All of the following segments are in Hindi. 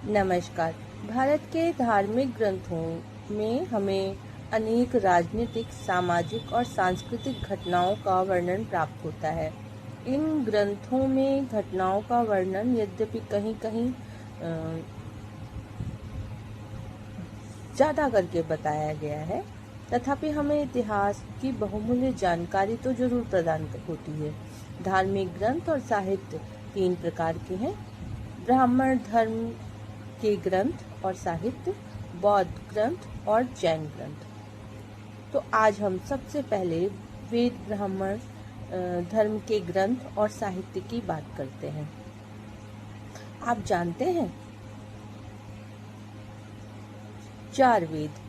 नमस्कार। भारत के धार्मिक ग्रंथों में हमें अनेक राजनीतिक, सामाजिक और सांस्कृतिक घटनाओं का वर्णन प्राप्त होता है। इन ग्रंथों में घटनाओं का वर्णन यद्यपि कहीं-कहीं ज़्यादा करके बताया गया है, तथापि हमें इतिहास की बहुमूल्य जानकारी तो जरूर प्रदान होती है। धार्मिक ग्रंथ और साहित्य 3 प्रकार के हैं: ब्राह्मण धर्म के ग्रंथ और साहित्य, बौद्ध ग्रंथ और जैन ग्रंथ। तो आज हम सबसे पहले वेद ब्राह्मण धर्म के ग्रंथ और साहित्य की बात करते हैं। आप जानते हैं 4 वेद,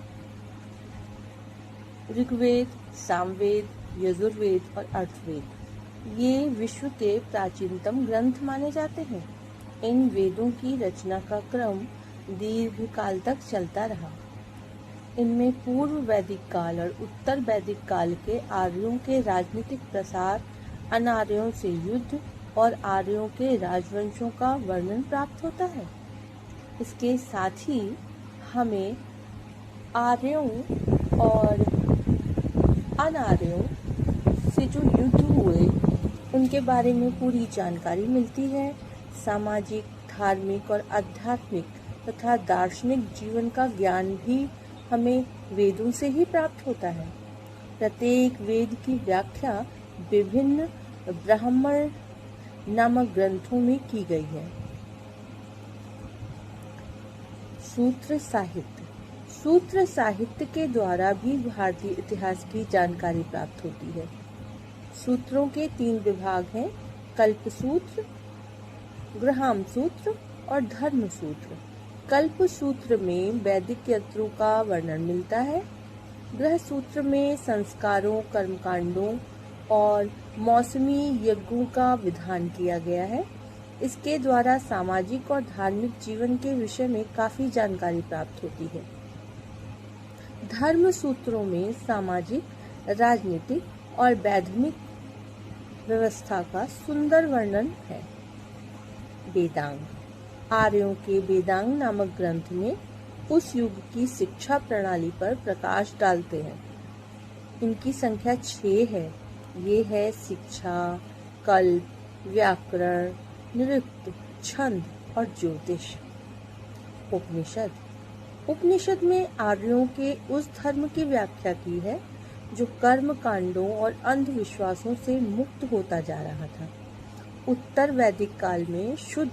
ऋग्वेद, सामवेद, यजुर्वेद और अथर्ववेद, ये विश्व के प्राचीनतम ग्रंथ माने जाते हैं। इन वेदों की रचना का क्रम दीर्घ काल तक चलता रहा। इनमें पूर्व वैदिक काल और उत्तर वैदिक काल के आर्यों के राजनीतिक प्रसार, अनार्यों से युद्ध और आर्यों के राजवंशों का वर्णन प्राप्त होता है। इसके साथ ही हमें आर्यों और अनार्यों से जो युद्ध हुए उनके बारे में पूरी जानकारी मिलती है। सामाजिक, धार्मिक और आध्यात्मिक तथा दार्शनिक जीवन का ज्ञान भी हमें वेदों से ही प्राप्त होता है। प्रत्येक वेद की व्याख्या विभिन्न ब्राह्मण नामक ग्रंथों में की गई है। सूत्र साहित्य। सूत्र साहित्य के द्वारा भी भारतीय इतिहास की जानकारी प्राप्त होती है। सूत्रों के 3 विभाग हैं: कल्प सूत्र, गृह्म सूत्र और धर्म सूत्र। कल्प सूत्र में वैदिक यंत्रों का वर्णन मिलता है। गृह सूत्र में संस्कारों, कर्मकांडों और मौसमी यज्ञों का विधान किया गया है। इसके द्वारा सामाजिक और धार्मिक जीवन के विषय में काफी जानकारी प्राप्त होती है। धर्म सूत्रों में सामाजिक, राजनीतिक और वैधानिक व्यवस्था का सुंदर वर्णन है। वेदांग। आर्यों के वेदांग नामक ग्रंथ में उस युग की शिक्षा प्रणाली पर प्रकाश डालते हैं। इनकी संख्या 6 है। ये है शिक्षा, कल्प, व्याकरण, नृत्य, छंद और ज्योतिष। उपनिषद। उपनिषद में आर्यों के उस धर्म की व्याख्या की है जो कर्म कांडों और अंधविश्वासों से मुक्त होता जा रहा था। उत्तर वैदिक काल में शुद्ध